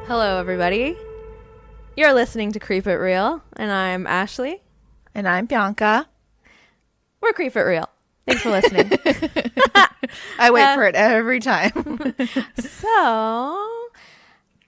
Hello, everybody. You're listening to Creep It Real, and I'm Ashley. And I'm Bianca. We're Creep It Real. Thanks for listening. I wait for it every time. So,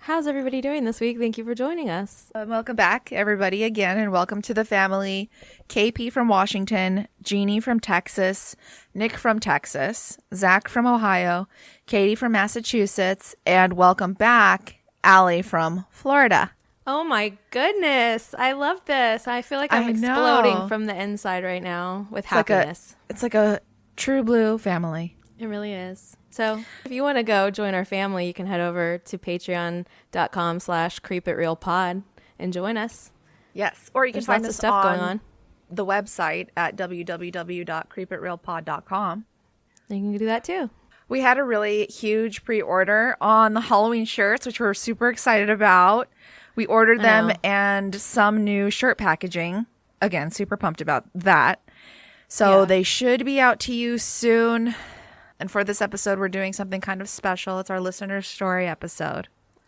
how's everybody doing this week? Thank you for joining us. Welcome back, everybody, again, and welcome to the family. KP from Washington, Jeannie from Texas, Nick from Texas, Zach from Ohio, Katie from Massachusetts, and welcome back, Allie from Florida. Oh my goodness. I love this. I feel like I'm exploding from the inside right now with happiness. It's like a true blue family. It really is. So if you want to go join our family, you can head over to patreon.com/creepitrealpod and join us. Yes. Or you can There's find lots us of stuff on going on the website at www.creepitrealpod.com. You can do that too. We had a really huge pre-order on the Halloween shirts, which we're super excited about. We ordered them and some new shirt packaging. Again, super pumped about that. So they should be out to you soon. And for this episode, we're doing something kind of special. It's our listener story episode.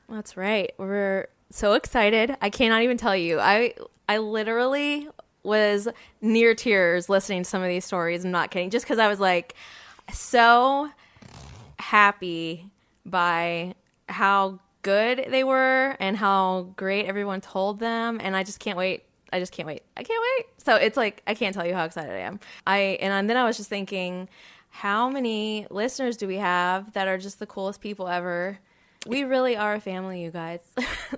That's right. We're so excited. I cannot even tell you. I literally was near tears listening to some of these stories. I'm not kidding. Just because I was like so happy by how good they were and how great everyone told them. And I just can't wait. I can't wait. So it's like, I can't tell you how excited I am. And then I was just thinking, how many listeners do we have that are just the coolest people ever? We really are a family, you guys.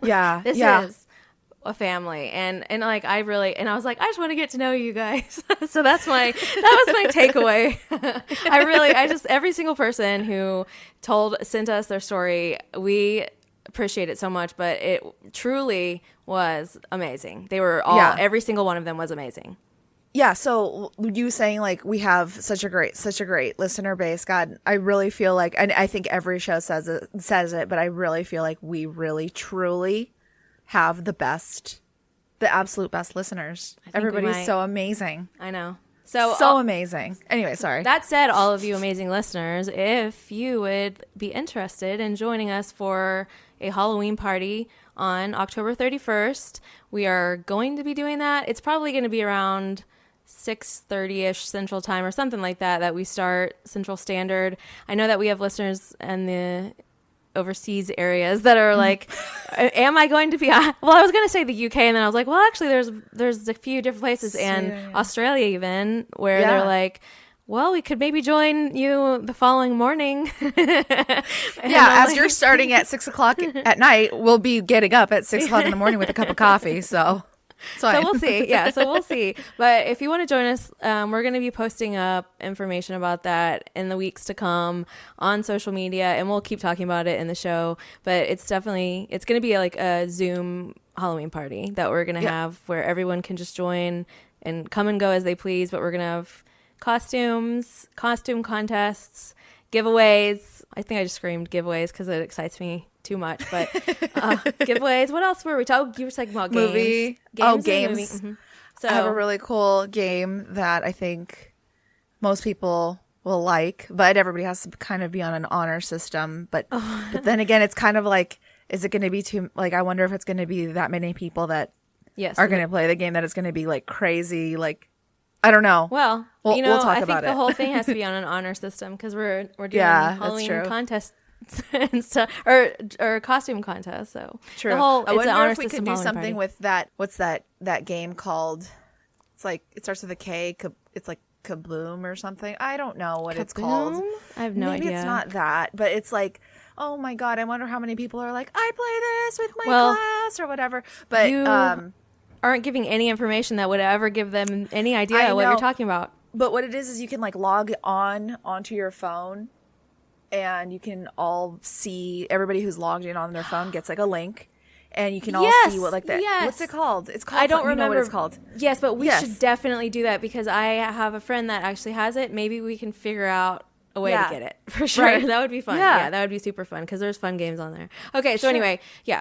Yeah. This is a family. And like, I was like, I just want to get to know you guys. So that was my takeaway. Every single person who sent us their story, we appreciate it so much, but it truly was amazing. They were all, every single one of them was amazing. Yeah, so you saying like we have such a great listener base. God, I really feel like, and I think every show says it, but I really feel like we really truly have the absolute best listeners. Everybody's so amazing. I know. So amazing. Anyway, sorry. That said, all of you amazing listeners, if you would be interested in joining us for a Halloween party on October 31st, we are going to be doing that. It's probably going to be around 6:30ish Central Time or something like that we start Central Standard. I know that we have listeners in the overseas areas that are like, am I going to be well, I was going to say the UK, and then I was like, well, actually there's a few different places and Australia even where they're like, well, we could maybe join you the following morning. As you're starting at 6:00 at night, we'll be getting up at 6:00 in the morning with a cup of coffee. So we'll see. Yeah, so we'll see. But if you want to join us, we're going to be posting up information about that in the weeks to come on social media, and we'll keep talking about it in the show. But it's going to be like a Zoom Halloween party that we're going to have where everyone can just join and come and go as they please. But we're going to have costume contests, giveaways. I think I just screamed giveaways because it excites me too much, but giveaways. What else were we talking? You were talking about games. Games. Mm-hmm. So I have a really cool game that I think most people will like, but everybody has to kind of be on an honor system. But then again, it's kind of like, is it going to be too, like, I wonder if it's going to be that many people that are going to play the game, that it's going to be like crazy, like, I don't know. Well, we'll talk I think about the whole thing has to be on an honor system because we're doing Halloween contests and stuff, or costume contests. So true. I wonder if we could do something party. With that. What's that game called? It's like, it starts with a K. It's like Kabloom or something. I don't know what it's called. I have no idea. Maybe it's not that, but it's like, oh my God, I wonder how many people are like, I play this with my class or whatever. But you aren't giving any information that would ever give them any idea what you're talking about. But what it is you can like log onto your phone, and you can all see, everybody who's logged in on their phone gets like a link, and you can all see what like that. Yes. What's it called? It's called. I don't remember what it's called. Yes, but we should definitely do that because I have a friend that actually has it. Maybe we can figure out a way to get it for sure. Right? That would be fun. Yeah, that would be super fun because there's fun games on there. Okay, so anyway,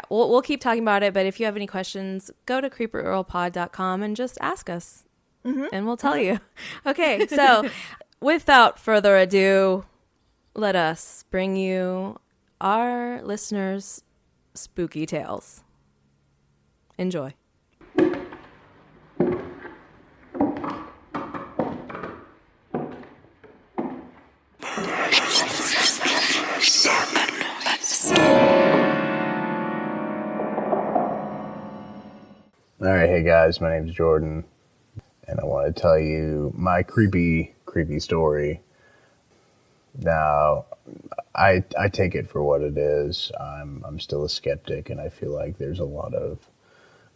we'll keep talking about it. But if you have any questions, go to creepitrealpod.com and just ask us, and we'll tell you. Okay, so without further ado, let us bring you our listeners' spooky tales. Enjoy. All right, hey guys, my name's Jordan, and I want to tell you my creepy story. Now, I take it for what it is. I'm still a skeptic, and I feel like there's a lot of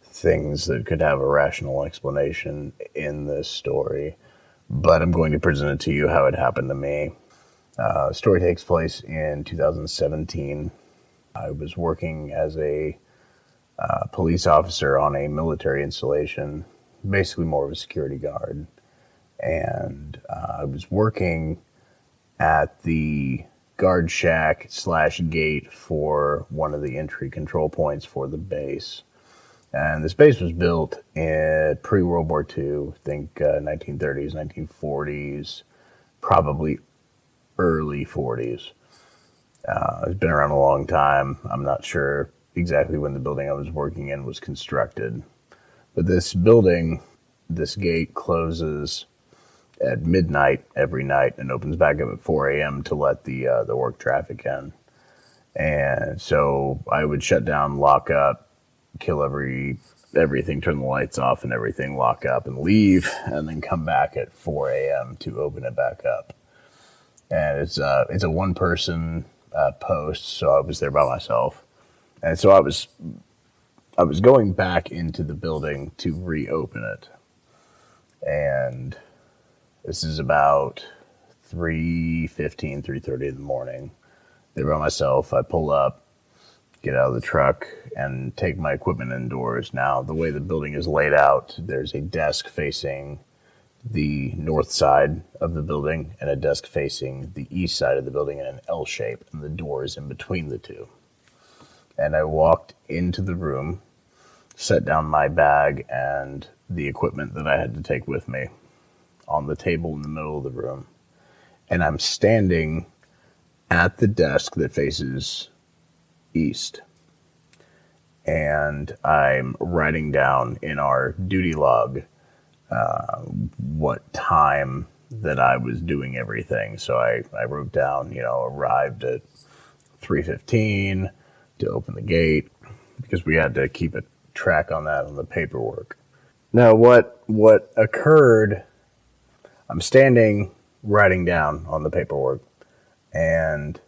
things that could have a rational explanation in this story, but I'm going to present it to you how it happened to me. The story takes place in 2017. I was working as a police officer on a military installation, basically more of a security guard. And I was working at the guard shack / gate for one of the entry control points for the base. And this base was built in pre-World War II, I think 1930s, 1940s, probably early 40s. It's been around a long time. I'm not sure exactly when the building I was working in was constructed. But this building, this gate closes at midnight every night and opens back up at 4 a.m. to let the work traffic in. And so I would shut down, lock up, kill everything, turn the lights off and everything, lock up and leave, and then come back at 4 a.m. to open it back up. And it's a one-person post, so I was there by myself. And so I was going back into the building to reopen it. And this is about 3:15, 3:30 in the morning. There by myself. I pull up, get out of the truck, and take my equipment indoors. Now, the way the building is laid out, there's a desk facing the north side of the building and a desk facing the east side of the building in an L shape, and the door is in between the two. And I walked into the room, set down my bag and the equipment that I had to take with me on the table in the middle of the room. And I'm standing at the desk that faces east. And I'm writing down in our duty log what time that I was doing everything. So I wrote down, arrived at 3:15 to open the gate, because we had to keep a track on that on the paperwork. Now, what occurred, I'm standing writing down on the paperwork, and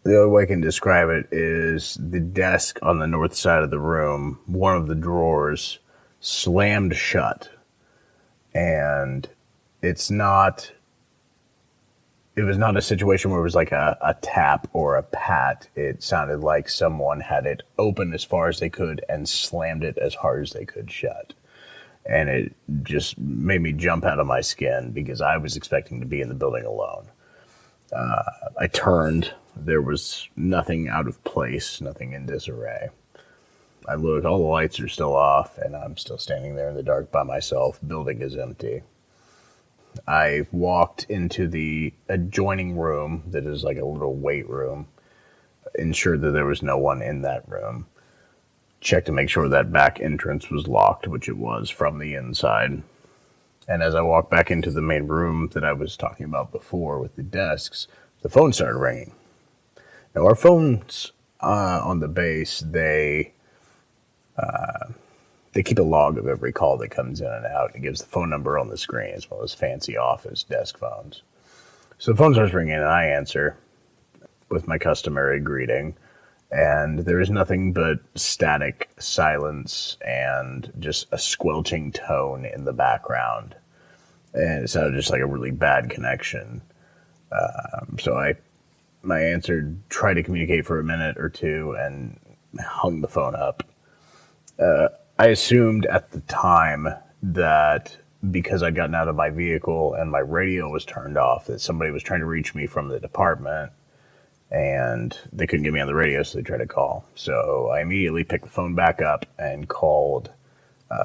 the only way I can describe it is the desk on the north side of the room, one of the drawers slammed shut, and it was not a situation where it was like a tap or a pat. It sounded like someone had it open as far as they could and slammed it as hard as they could shut. And it just made me jump out of my skin because I was expecting to be in the building alone. I turned. There was nothing out of place, nothing in disarray. I looked, all the lights are still off, and I'm still standing there in the dark by myself. Building is empty. I walked into the adjoining room that is like a little weight room, ensured that there was no one in that room, checked to make sure that back entrance was locked, which it was from the inside. And as I walked back into the main room that I was talking about before with the desks, the phone started ringing. Now, our phones on the base, they keep a log of every call that comes in and out. It gives the phone number on the screen as well as fancy office desk phones. So the phone starts ringing and I answer with my customary greeting. And there is nothing but static silence and just a squelching tone in the background. And it sounded just like a really bad connection. So I answered, tried to communicate for a minute or two, and hung the phone up. I assumed at the time that because I'd gotten out of my vehicle and my radio was turned off, that somebody was trying to reach me from the department, and they couldn't get me on the radio, so they tried to call. So I immediately picked the phone back up and called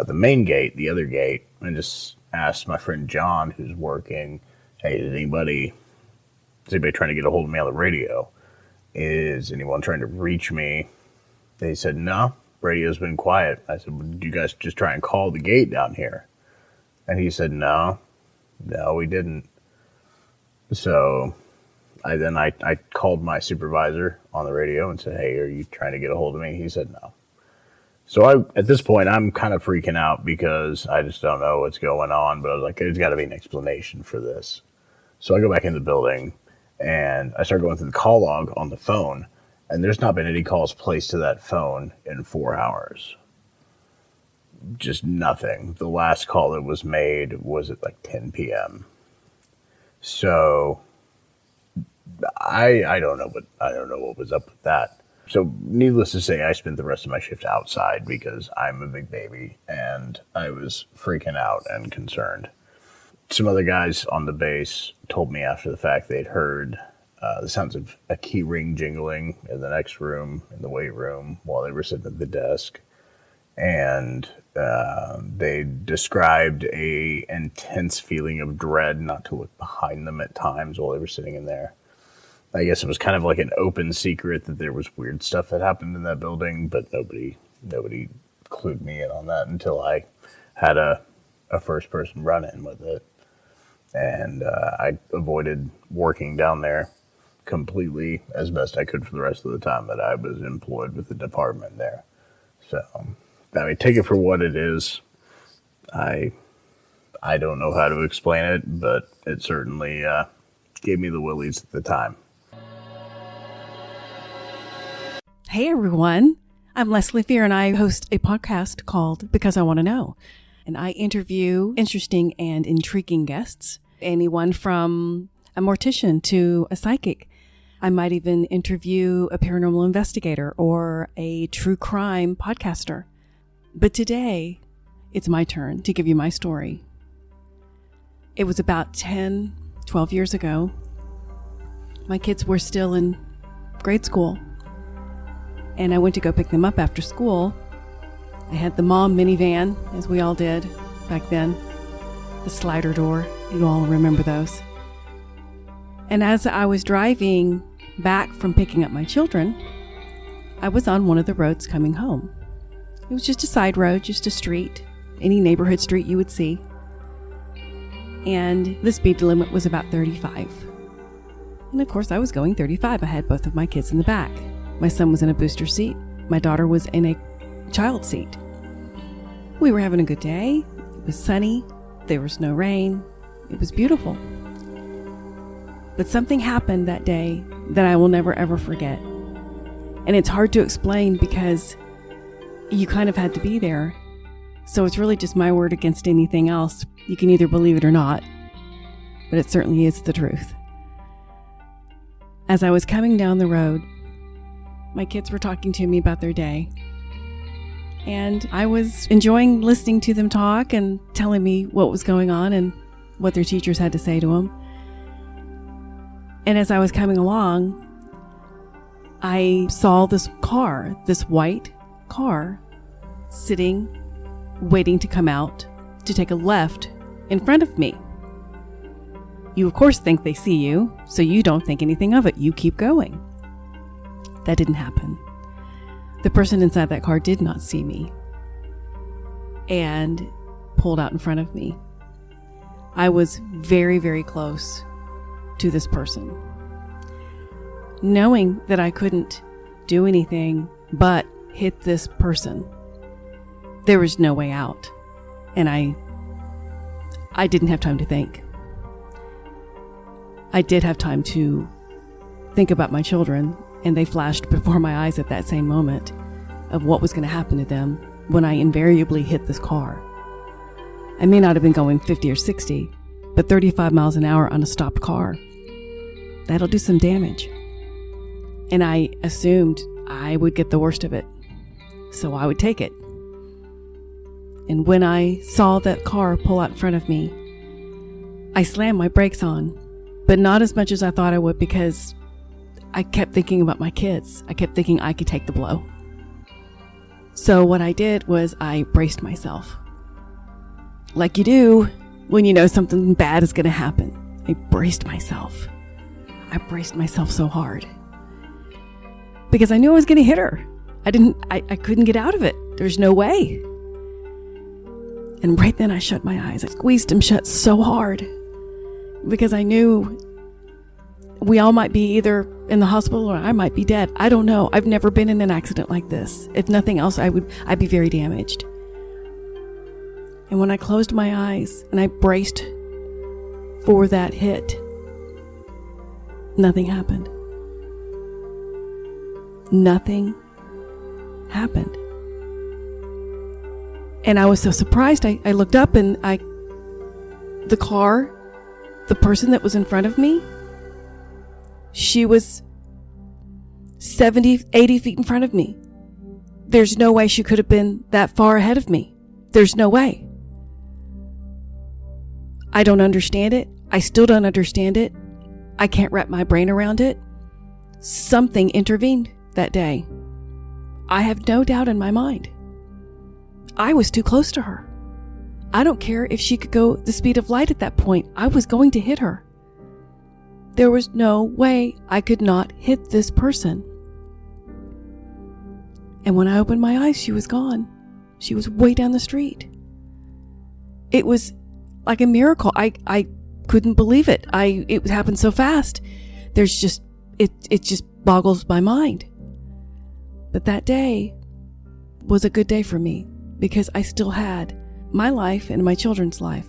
the main gate, the other gate, and just asked my friend John, who's working, hey, is anybody trying to get a hold of me on the radio? Is anyone trying to reach me They said, no, radio's been quiet. I said, well, did you guys just try and call the gate down here? And he said, no, we didn't. So I called my supervisor on the radio and said, hey, are you trying to get a hold of me? He said, no. So at this point, I'm kind of freaking out because I just don't know what's going on. But I was like, there's got to be an explanation for this. So I go back in the building and I start going through the call log on the phone. And there's not been any calls placed to that phone in 4 hours. Just nothing. The last call that was made was at like 10 p.m. So I don't know what was up with that. So needless to say, I spent the rest of my shift outside because I'm a big baby and I was freaking out and concerned. Some other guys on the base told me after the fact they'd heard the sounds of a key ring jingling in the next room, in the weight room, while they were sitting at the desk. And they described a intense feeling of dread not to look behind them at times while they were sitting in there. I guess it was kind of like an open secret that there was weird stuff that happened in that building, but nobody clued me in on that until I had a first person run in with it. And I avoided working down there completely as best I could for the rest of the time that I was employed with the department there. So, I mean, take it for what it is. I don't know how to explain it, but it certainly gave me the willies at the time. Hey everyone, I'm Leslie Fear and I host a podcast called Because I Want to Know. And I interview interesting and intriguing guests, anyone from a mortician to a psychic. I might even interview a paranormal investigator or a true crime podcaster. But today, it's my turn to give you my story. It was about 10, 12 years ago. My kids were still in grade school. And I went to go pick them up after school. I had the mom minivan, as we all did back then. The slider door, you all remember those. And as I was driving back from picking up my children, I was on one of the roads coming home. It was just a side road, just a street, any neighborhood street you would see. And the speed limit was about 35. And of course I was going 35. I had both of my kids in the back. My son was in a booster seat. My daughter was in a child seat. We were having a good day. It was sunny. There was no rain. It was beautiful. But something happened that day that I will never ever forget. And it's hard to explain because you kind of had to be there. So it's really just my word against anything else. You can either believe it or not, but it certainly is the truth. As I was coming down the road, my kids were talking to me about their day. And I was enjoying listening to them talk and telling me what was going on and what their teachers had to say to them. And as I was coming along, I saw this car, this white car, sitting, waiting to come out to take a left in front of me. You, of course, think they see you, so you don't think anything of it. You keep going. That didn't happen. The person inside that car did not see me and pulled out in front of me. I was very, very close to this person. Knowing that I couldn't do anything but hit this person, there was no way out. And I didn't have time to think. I did have time to think about my children, and they flashed before my eyes at that same moment of what was going to happen to them when I invariably hit this car. I may not have been going 50 or 60, but 35 miles an hour on a stopped car, that'll do some damage. And I assumed I would get the worst of it, so I would take it. And when I saw that car pull out in front of me, I slammed my brakes on, but not as much as I thought I would because I kept thinking about my kids. I kept thinking I could take the blow. So what I did was I braced myself. Like you do when you know something bad is going to happen. I braced myself. I braced myself so hard. Because I knew I was going to hit her. I couldn't get out of it. There's no way. And right then I shut my eyes. I squeezed them shut so hard because I knew we all might be either in the hospital or I might be dead. I don't know. I've never been in an accident like this. If nothing else, I'd be very damaged. And when I closed my eyes and I braced for that hit, nothing happened. Nothing happened. And I was so surprised. I looked up and the person that was in front of me, she was 70, 80 feet in front of me. There's no way she could have been that far ahead of me. There's no way. I don't understand it. I still don't understand it. I can't wrap my brain around it. Something intervened that day. I have no doubt in my mind. I was too close to her. I don't care if she could go the speed of light at that point. I was going to hit her. There was no way I could not hit this person. And when I opened my eyes, she was gone. She was way down the street. It was like a miracle. I couldn't believe it. It happened so fast. It just boggles my mind. But that day was a good day for me because I still had my life and my children's life.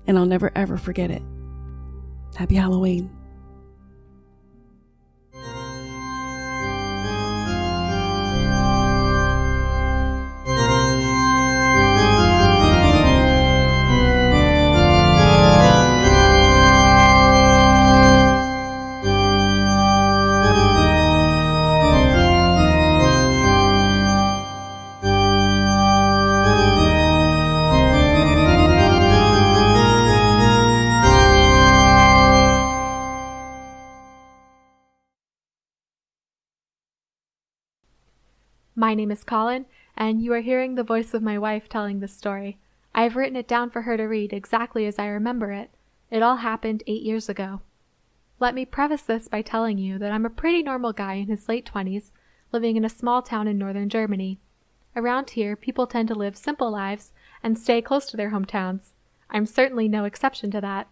And I'll never ever forget it. Happy Halloween. My name is Colin, and you are hearing the voice of my wife telling this story. I have written it down for her to read exactly as I remember it. It all happened 8 years ago. Let me preface this by telling you that I'm a pretty normal guy in his late 20s, living in a small town in northern Germany. Around here, people tend to live simple lives and stay close to their hometowns. I'm certainly no exception to that.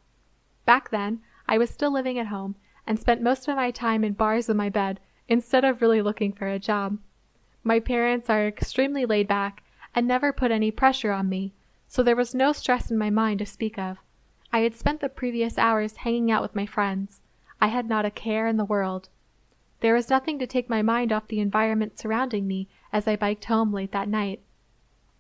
Back then, I was still living at home and spent most of my time in bars in my bed instead of really looking for a job. My parents are extremely laid back and never put any pressure on me, so there was no stress in my mind to speak of. I had spent the previous hours hanging out with my friends. I had not a care in the world. There was nothing to take my mind off the environment surrounding me as I biked home late that night.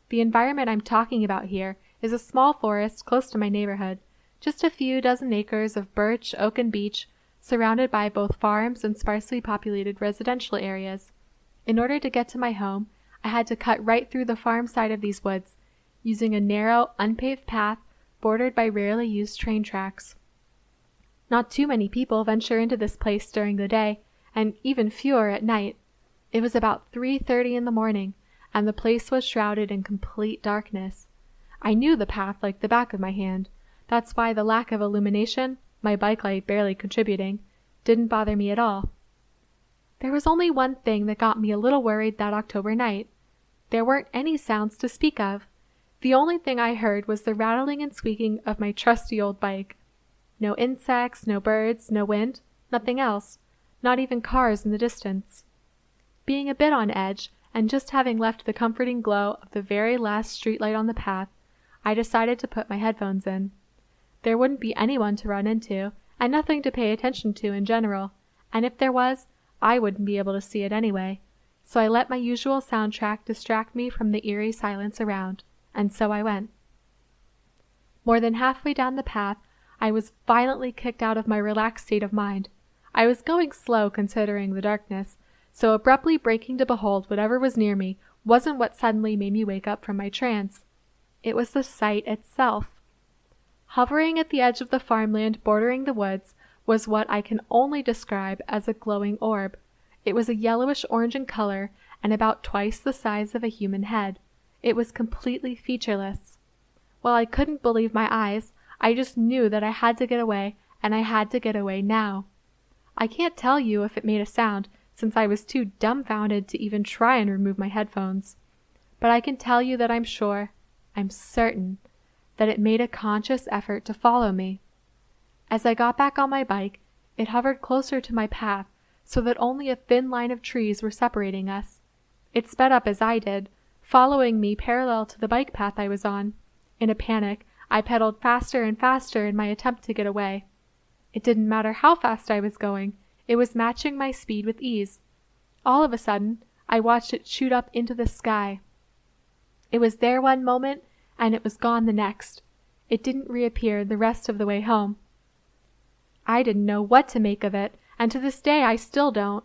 The environment I'm talking about here is a small forest close to my neighborhood, just a few dozen acres of birch, oak, and beech, surrounded by both farms and sparsely populated residential areas. In order to get to my home, I had to cut right through the farm side of these woods, using a narrow, unpaved path bordered by rarely used train tracks. Not too many people venture into this place during the day, and even fewer at night. It was about 3:30 in the morning, and the place was shrouded in complete darkness. I knew the path like the back of my hand. That's why the lack of illumination, my bike light barely contributing, didn't bother me at all. There was only one thing that got me a little worried that October night. There weren't any sounds to speak of. The only thing I heard was the rattling and squeaking of my trusty old bike. No insects, no birds, no wind, nothing else, not even cars in the distance. Being a bit on edge, and just having left the comforting glow of the very last streetlight on the path, I decided to put my headphones in. There wouldn't be anyone to run into, and nothing to pay attention to in general, and if there was, I wouldn't be able to see it anyway, so I let my usual soundtrack distract me from the eerie silence around, and so I went. More than halfway down the path, I was violently kicked out of my relaxed state of mind. I was going slow considering the darkness, so abruptly breaking to behold whatever was near me wasn't what suddenly made me wake up from my trance. It was the sight itself. Hovering at the edge of the farmland bordering the woods was what I can only describe as a glowing orb. It was a yellowish-orange in color and about twice the size of a human head. It was completely featureless. While I couldn't believe my eyes, I just knew that I had to get away, and I had to get away now. I can't tell you if it made a sound, since I was too dumbfounded to even try and remove my headphones. But I can tell you that I'm sure, I'm certain, that it made a conscious effort to follow me. As I got back on my bike, it hovered closer to my path so that only a thin line of trees were separating us. It sped up as I did, following me parallel to the bike path I was on. In a panic, I pedaled faster and faster in my attempt to get away. It didn't matter how fast I was going, it was matching my speed with ease. All of a sudden, I watched it shoot up into the sky. It was there one moment, and it was gone the next. It didn't reappear the rest of the way home. I didn't know what to make of it, and to this day I still don't.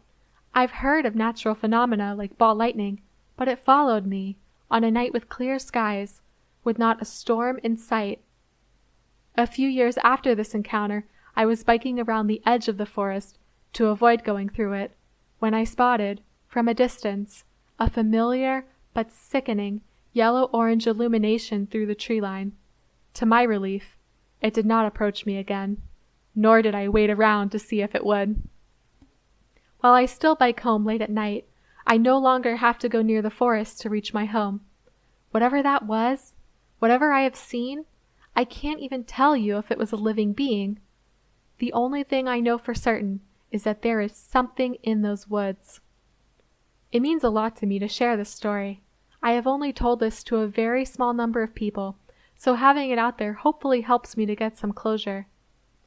I've heard of natural phenomena like ball lightning, but it followed me on a night with clear skies, with not a storm in sight. A few years after this encounter, I was biking around the edge of the forest to avoid going through it, when I spotted, from a distance, a familiar but sickening yellow-orange illumination through the tree line. To my relief, it did not approach me again, nor did I wait around to see if it would. While I still bike home late at night, I no longer have to go near the forest to reach my home. Whatever that was, whatever I have seen, I can't even tell you if it was a living being. The only thing I know for certain is that there is something in those woods. It means a lot to me to share this story. I have only told this to a very small number of people, so having it out there hopefully helps me to get some closure.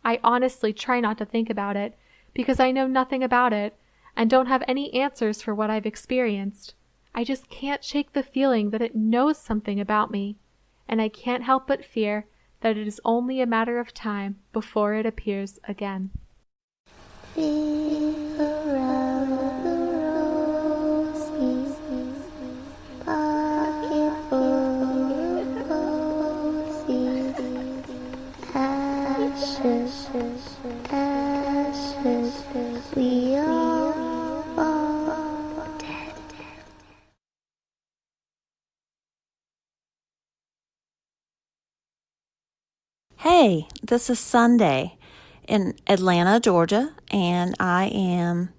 I honestly try not to think about it, because I know nothing about it, and don't have any answers for what I've experienced. I just can't shake the feeling that it knows something about me, and I can't help but fear that it is only a matter of time before it appears again. Hey, this is Sunday in Atlanta, Georgia, and I am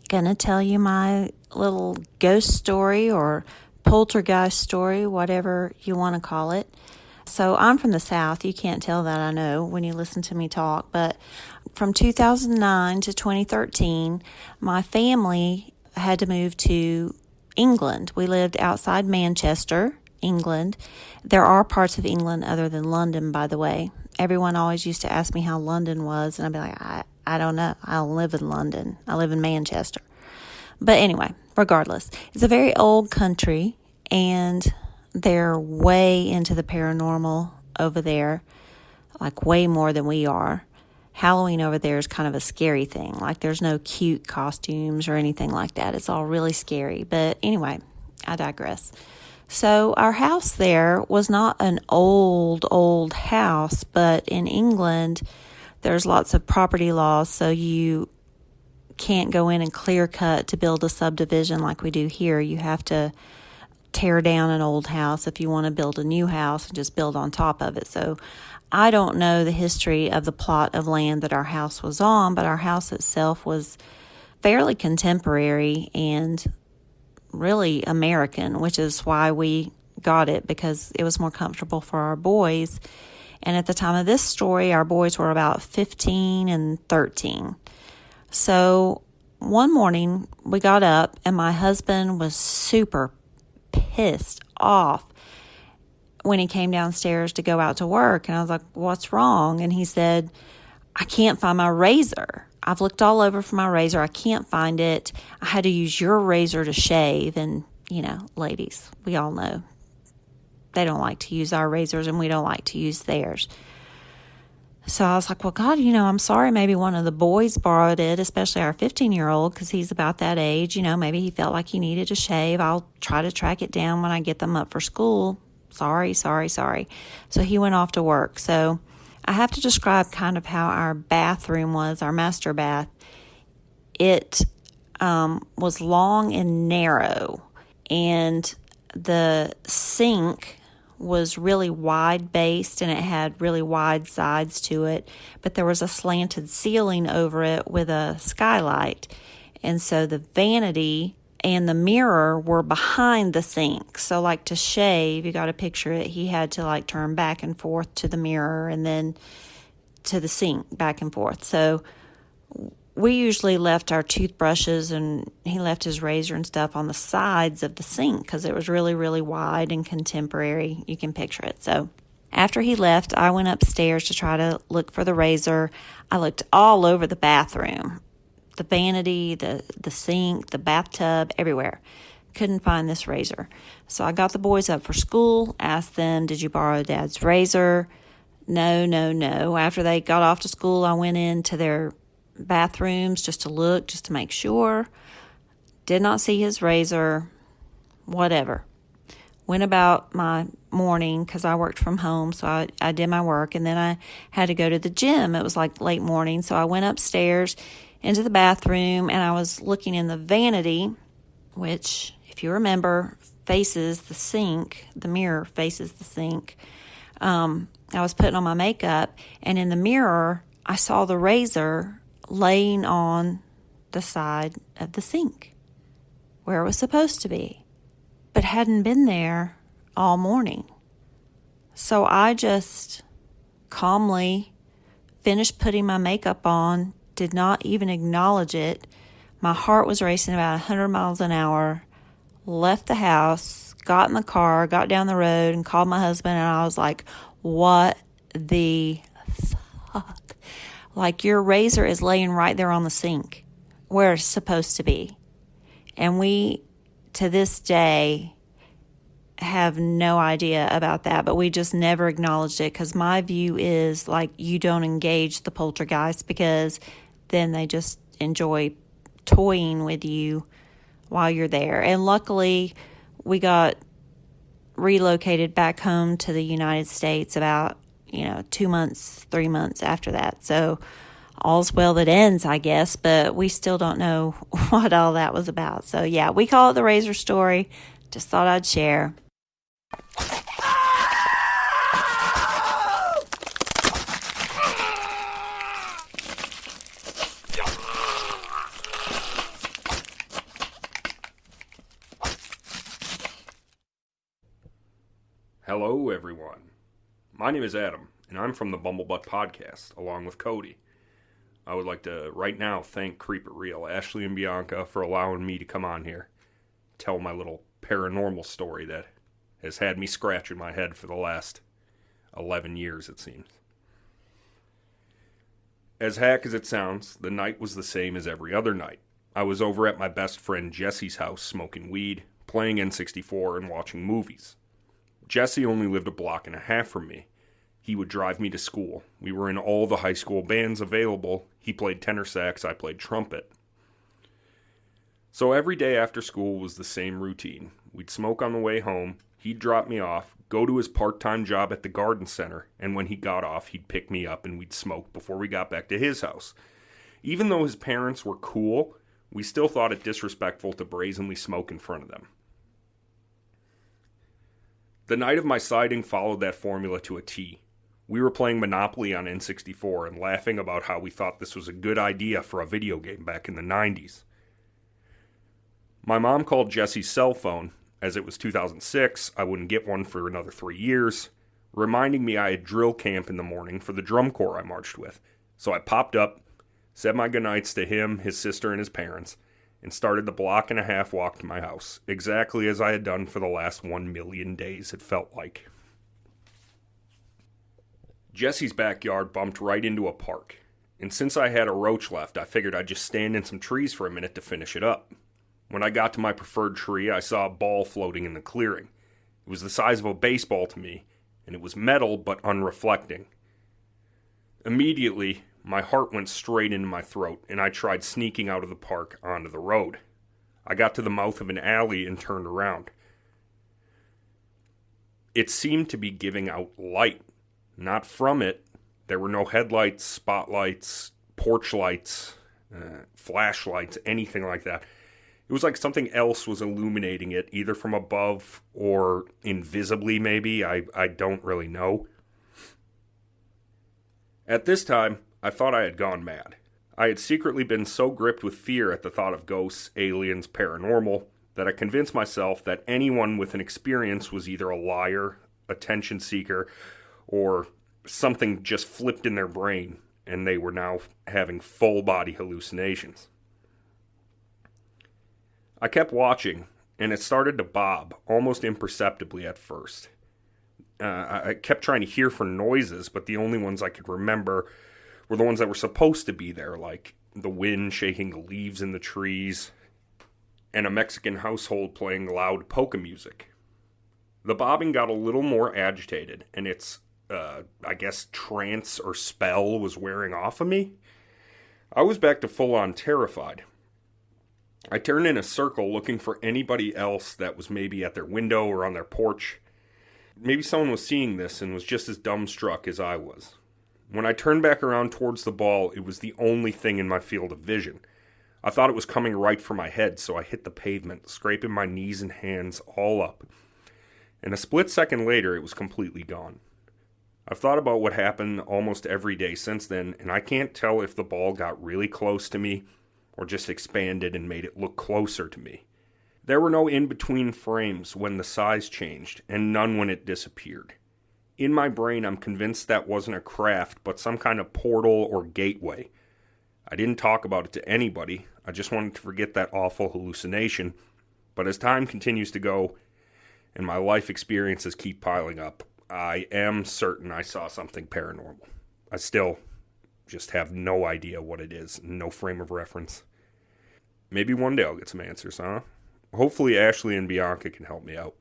going to tell you my little ghost story or poltergeist story, whatever you want to call it. So I'm from the South. You can't tell that, I know, when you listen to me talk, but from 2009 to 2013, my family had to move to England. We lived outside Manchester, England. There are parts of England other than London, by the way. Everyone always used to ask me how London was, and I'd be like, I don't know. I don't live in London. I live in Manchester. But anyway, regardless, it's a very old country, and they're way into the paranormal over there, like way more than we are. Halloween over there is kind of a scary thing. Like there's no cute costumes or anything like that. It's all really scary. But anyway, I digress. So our house there was not an old house, but in England, there's lots of property laws, so you can't go in and clear cut to build a subdivision like we do here. You have to tear down an old house if you want to build a new house and just build on top of it. So I don't know the history of the plot of land that our house was on, but our house itself was fairly contemporary and really American, which is why we got it, because it was more comfortable for our boys. And at the time of this story, our boys were about 15 and 13. So one morning we got up and my husband was super pissed off when he came downstairs to go out to work. And I was like, what's wrong? And he said, I can't find my razor. I've looked all over for my razor. I can't find it. I had to use your razor to shave. And, you know, ladies, we all know they don't like to use our razors and we don't like to use theirs. So I was like, well, God, I'm sorry. Maybe one of the boys borrowed it, especially our 15-year-old, because he's about that age. Maybe he felt like he needed to shave. I'll try to track it down when I get them up for school. Sorry. So he went off to work. So I have to describe kind of how our bathroom was, our master bath. It was long and narrow, and the sink was really wide based and it had really wide sides to it, but there was a slanted ceiling over it with a skylight. And so the vanity and the mirror were behind the sink. So like to shave, you got to picture it, he had to like turn back and forth to the mirror and then to the sink, back and forth. So we usually left our toothbrushes and he left his razor and stuff on the sides of the sink because it was really, really wide and contemporary. You can picture it. So after he left, I went upstairs to try to look for the razor. I looked all over the bathroom, the vanity, the sink, the bathtub, everywhere. Couldn't find this razor. So I got the boys up for school, asked them, did you borrow Dad's razor? No. After they got off to school, I went into their bathrooms just to look, just to make sure. Did not see his razor. Whatever. Went about my morning because I worked from home, so I did my work, and then I had to go to the gym. It was like late morning, so I went upstairs into the bathroom, and I was looking in the vanity, which, if you remember, faces the sink. The mirror faces the sink. I was putting on my makeup, and in the mirror, I saw the razor laying on the side of the sink where it was supposed to be, but hadn't been there all morning. So I just calmly finished putting my makeup on, did not even acknowledge it. My heart was racing about 100 miles an hour, left the house, got in the car, got down the road, and called my husband, and I was like, what the fuck? Like, your razor is laying right there on the sink where it's supposed to be. And we, to this day, have no idea about that, but we just never acknowledged it because my view is, like, you don't engage the poltergeist because then they just enjoy toying with you while you're there. And luckily, we got relocated back home to the United States about 2 months, 3 months after that. So all's well that ends, I guess, but we still don't know what all that was about. So yeah, we call it the razor story. Just thought I'd share. Hello, everyone. My name is Adam, and I'm from the Bumblebutt Podcast, along with Cody. I would like to, right now, thank Creep It Real, Ashley and Bianca, for allowing me to come on here, tell my little paranormal story that has had me scratching my head for the last 11 years, it seems. As hack as it sounds, the night was the same as every other night. I was over at my best friend Jesse's house smoking weed, playing N64, and watching movies. Jesse only lived a block and a half from me. He would drive me to school. We were in all the high school bands available. He played tenor sax, I played trumpet. So every day after school was the same routine. We'd smoke on the way home, he'd drop me off, go to his part-time job at the garden center, and when he got off, he'd pick me up and we'd smoke before we got back to his house. Even though his parents were cool, we still thought it disrespectful to brazenly smoke in front of them. The night of my sighting followed that formula to a T. We were playing Monopoly on N64 and laughing about how we thought this was a good idea for a video game back in the 90s. My mom called Jesse's cell phone, as it was 2006, I wouldn't get one for another 3 years, reminding me I had drill camp in the morning for the drum corps I marched with. So I popped up, said my goodnights to him, his sister, and his parents, and started the block and a half walk to my house, exactly as I had done for the last 1 million days, it felt like. Jesse's backyard bumped right into a park, and since I had a roach left, I figured I'd just stand in some trees for a minute to finish it up. When I got to my preferred tree, I saw a ball floating in the clearing. It was the size of a baseball to me, and it was metal but unreflecting. Immediately, my heart went straight into my throat, and I tried sneaking out of the park onto the road. I got to the mouth of an alley and turned around. It seemed to be giving out light. Not from it. There were no headlights, spotlights, porch lights, flashlights, anything like that. It was like something else was illuminating it, either from above or invisibly maybe. I don't really know. At this time, I thought I had gone mad. I had secretly been so gripped with fear at the thought of ghosts, aliens, paranormal, that I convinced myself that anyone with an experience was either a liar, attention seeker, or something just flipped in their brain, and they were now having full-body hallucinations. I kept watching, and it started to bob, almost imperceptibly at first. I kept trying to hear for noises, but the only ones I could remember were the ones that were supposed to be there, like the wind shaking the leaves in the trees, and a Mexican household playing loud polka music. The bobbing got a little more agitated, and its, I guess, trance or spell was wearing off of me. I was back to full-on terrified. I turned in a circle looking for anybody else that was maybe at their window or on their porch. Maybe someone was seeing this and was just as dumbstruck as I was. When I turned back around towards the ball, it was the only thing in my field of vision. I thought it was coming right for my head, so I hit the pavement, scraping my knees and hands all up. And a split second later, it was completely gone. I've thought about what happened almost every day since then, and I can't tell if the ball got really close to me or just expanded and made it look closer to me. There were no in-between frames when the size changed, and none when it disappeared. In my brain, I'm convinced that wasn't a craft, but some kind of portal or gateway. I didn't talk about it to anybody. I just wanted to forget that awful hallucination. But as time continues to go, and my life experiences keep piling up, I am certain I saw something paranormal. I still just have no idea what it is, no frame of reference. Maybe one day I'll get some answers, huh? Hopefully Ashley and Bianca can help me out.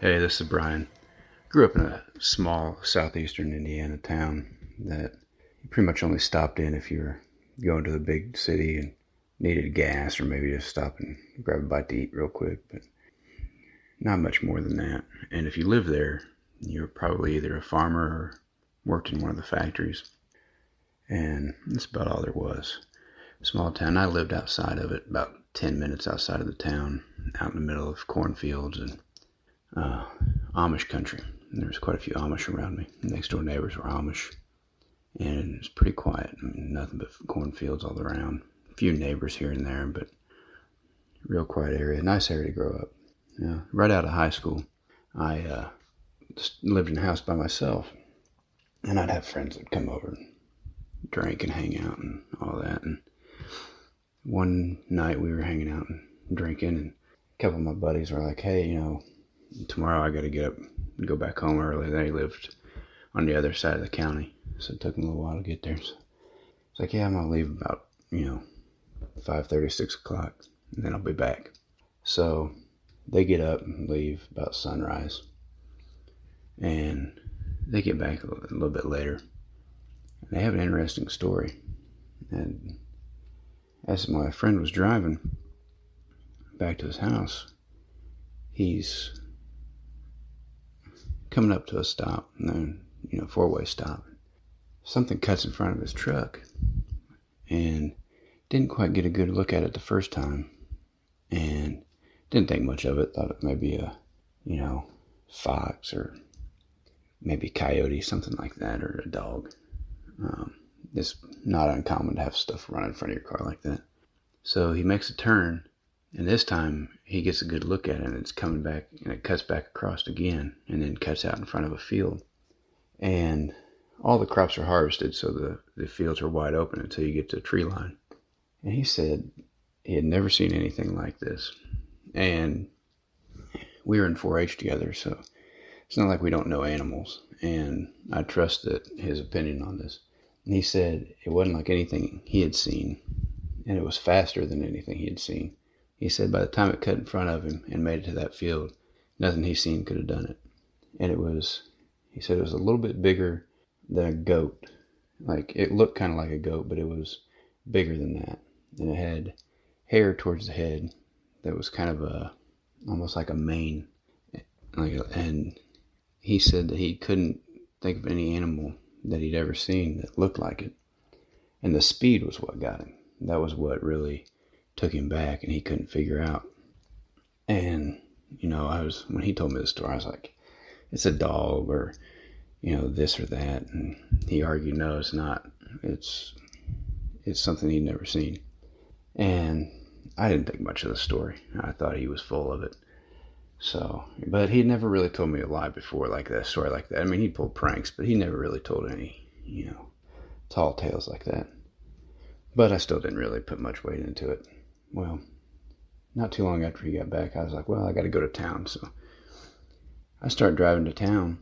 Hey, this is Brian. Grew up in a small southeastern Indiana town that you pretty much only stopped in if you were going to the big city and needed gas, or maybe just stop and grab a bite to eat real quick, but not much more than that. And if you lived there, you were probably either a farmer or worked in one of the factories. And that's about all there was. Small town. I lived outside of it, about 10 minutes outside of the town, out in the middle of cornfields and Amish country. And there was quite a few Amish around me. Next door neighbors were Amish, and it was pretty quiet. I mean, nothing but cornfields all around. A few neighbors here and there, but real quiet area. Nice area to grow up. Yeah, right out of high school, I lived in a house by myself, and I'd have friends that would come over and drink and hang out and all that. And one night we were hanging out and drinking, and a couple of my buddies were like, "Hey, tomorrow I got to get up and go back home early." They lived on the other side of the county, so it took them a little while to get there. So it's like, yeah, I'm going to leave about, 5:30, 6 o'clock, and then I'll be back. So they get up and leave about sunrise, and they get back a little bit later. And they have an interesting story. And as my friend was driving back to his house, he's coming up to a stop, and then, four-way stop. Something cuts in front of his truck, and didn't quite get a good look at it the first time, and didn't think much of it. Thought it may be a, fox or maybe coyote, something like that, or a dog. It's not uncommon to have stuff run in front of your car like that. So he makes a turn, and this time he gets a good look at it, and it's coming back, and it cuts back across again, and then cuts out in front of a field. And all the crops are harvested, so the fields are wide open until you get to the tree line. And he said he had never seen anything like this. And we were in 4-H together, so it's not like we don't know animals. And I trusted his opinion on this. And he said it wasn't like anything he had seen, and it was faster than anything he had seen. He said by the time it cut in front of him and made it to that field, nothing he's seen could have done it. And he said it was a little bit bigger than a goat. Like, it looked kind of like a goat, but it was bigger than that. And it had hair towards the head that was kind of almost like a mane. And he said that he couldn't think of any animal that he'd ever seen that looked like it. And the speed was what got him. That was what really took him back, and he couldn't figure out. And, when he told me the story, I was like, it's a dog or, this or that. And he argued, no, it's not. It's something he'd never seen. And I didn't think much of the story. I thought he was full of it. So, but he'd never really told me a lie before, like that story like that. I mean, he pulled pranks, but he never really told any, tall tales like that. But I still didn't really put much weight into it. Well, not too long after he got back, I was like, well, I got to go to town. So I started driving to town,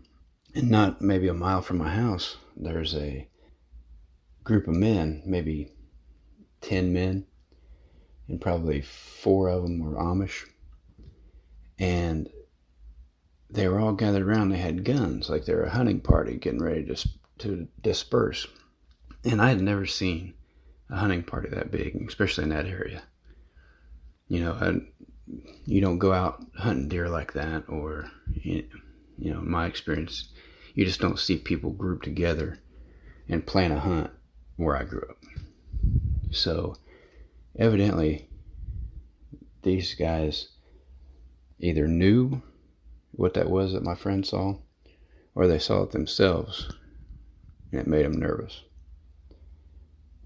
and not maybe a mile from my house, there's a group of men, maybe 10 men, and probably 4 of them were Amish. And they were all gathered around. They had guns, like they were a hunting party getting ready to disperse. And I had never seen a hunting party that big, especially in that area. You don't go out hunting deer like that, or, in my experience, you just don't see people grouped together and plan a hunt where I grew up. So, evidently, these guys either knew what that was that my friend saw, or they saw it themselves, and it made them nervous.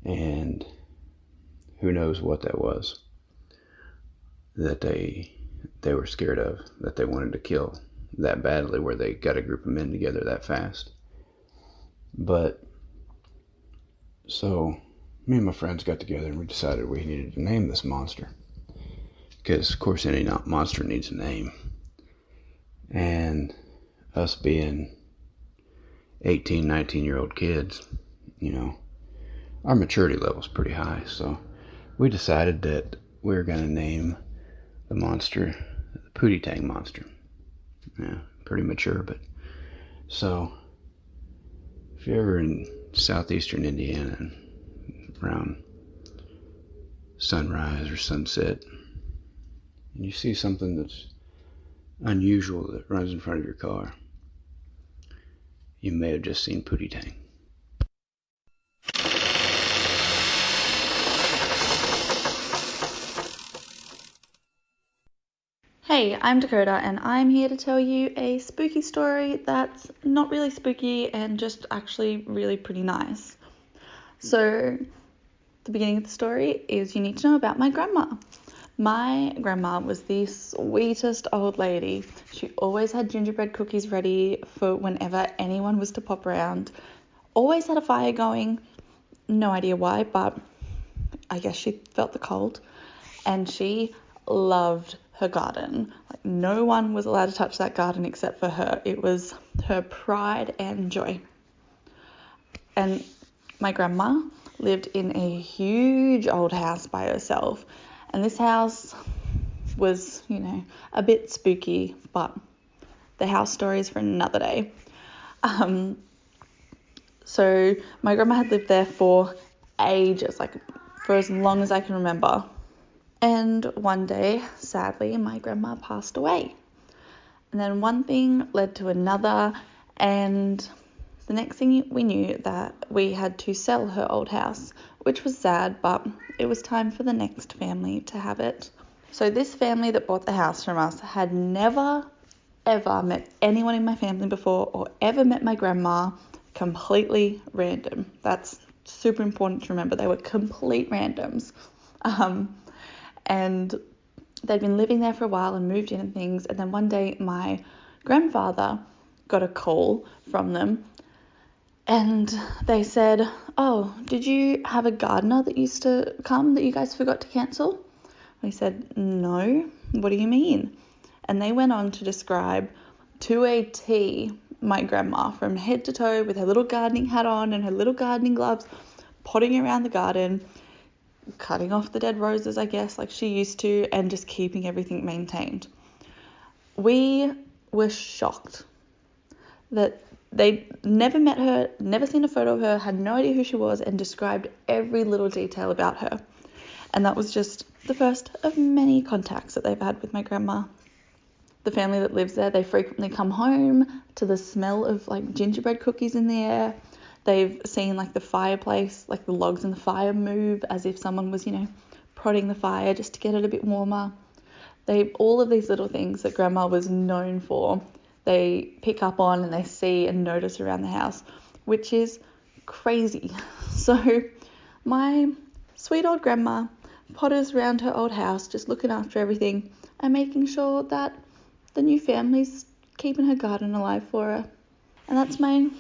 And who knows what that was that they were scared of, that they wanted to kill that badly, where they got a group of men together that fast. But so me and my friends got together and we decided we needed to name this monster, because of course any monster needs a name. And us being 18, 19-year-old kids, our maturity level's pretty high. So we decided that we were going to name the monster the Pootie Tang Monster. Yeah, pretty mature. But so if you're ever in southeastern Indiana around sunrise or sunset, and you see something that's unusual that runs in front of your car, you may have just seen Pootie Tang. Hey, I'm Dakota, and I'm here to tell you a spooky story that's not really spooky and just actually really pretty nice. So, the beginning of the story is you need to know about my grandma. My grandma was the sweetest old lady. She always had gingerbread cookies ready for whenever anyone was to pop around. Always had a fire going. No idea why, but I guess she felt the cold. And she loved her garden. Like, no one was allowed to touch that garden except for her. It was her pride and joy. And my grandma lived in a huge old house by herself. And this house was, a bit spooky, but the house story is for another day. So my grandma had lived there for ages, like for as long as I can remember. And one day, sadly, my grandma passed away. And then one thing led to another, and the next thing we knew that we had to sell her old house, which was sad, but it was time for the next family to have it. So this family that bought the house from us had never, ever met anyone in my family before or ever met my grandma. Completely random. That's super important to remember. They were complete randoms. And they'd been living there for a while and moved in and things. And then one day my grandfather got a call from them. And they said, "Oh, did you have a gardener that used to come that you guys forgot to cancel?" We said, "No, what do you mean?" And they went on to describe to a T my grandma from head to toe with her little gardening hat on and her little gardening gloves, potting around the garden, cutting off the dead roses, I guess, like she used to, and just keeping everything maintained. We were shocked that they never met her, never seen a photo of her, had no idea who she was, and described every little detail about her. And that was just the first of many contacts that they've had with my grandma. the family that lives there, they frequently come home to the smell of like gingerbread cookies in the air. They've seen like the fireplace, like the logs in the fire move as if someone was, prodding the fire just to get it a bit warmer. All of these little things that Grandma was known for, they pick up on and they see and notice around the house, which is crazy. So my sweet old Grandma potters around her old house, just looking after everything and making sure that the new family's keeping her garden alive for her. And that's my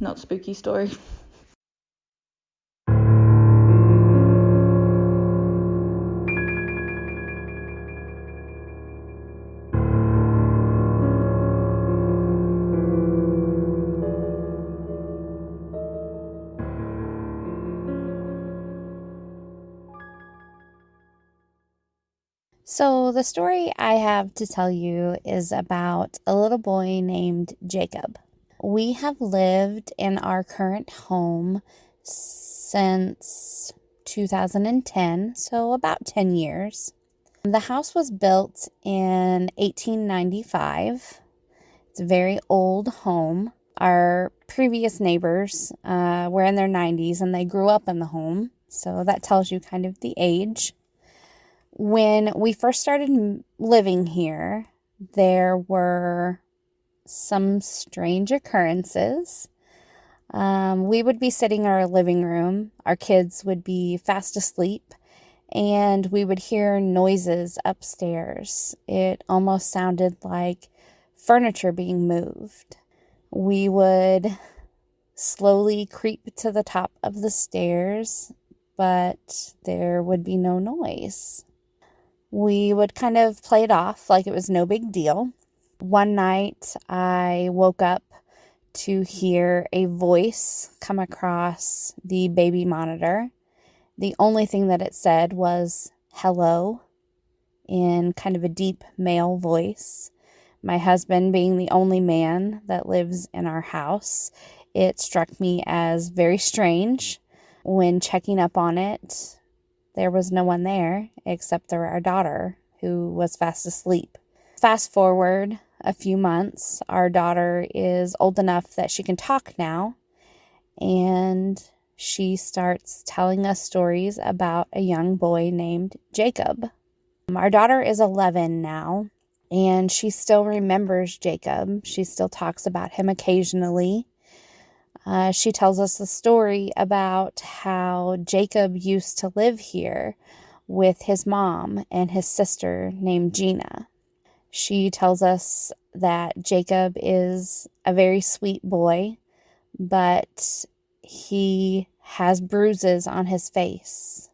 not spooky story. So the story I have to tell you is about a little boy named Jacob. We have lived in our current home since 2010, so about 10 years. The house was built in 1895. It's a very old home. Our previous neighbors were in their 90s and they grew up in the home, so that tells you kind of the age. When we first started living here, there were some strange occurrences. We would be sitting in our living room, our kids would be fast asleep, and we would hear noises upstairs. It almost sounded like furniture being moved. We would slowly creep to the top of the stairs, but there would be no noise. We would kind of play it off like it was no big deal. One night I woke up to hear a voice come across the baby monitor. The only thing that it said was hello in kind of a deep male voice. My husband being the only man that lives in our house, it struck me as very strange. When checking up on it, there was no one there except for our daughter, who was fast asleep. Fast forward a few months, our daughter is old enough that she can talk now, and she starts telling us stories about a young boy named Jacob. Our daughter is 11 now, and she still remembers Jacob. She still talks about him occasionally. She tells us the story about how Jacob used to live here with his mom and his sister named Gina. She tells us that Jacob is a very sweet boy, but he has bruises on his face.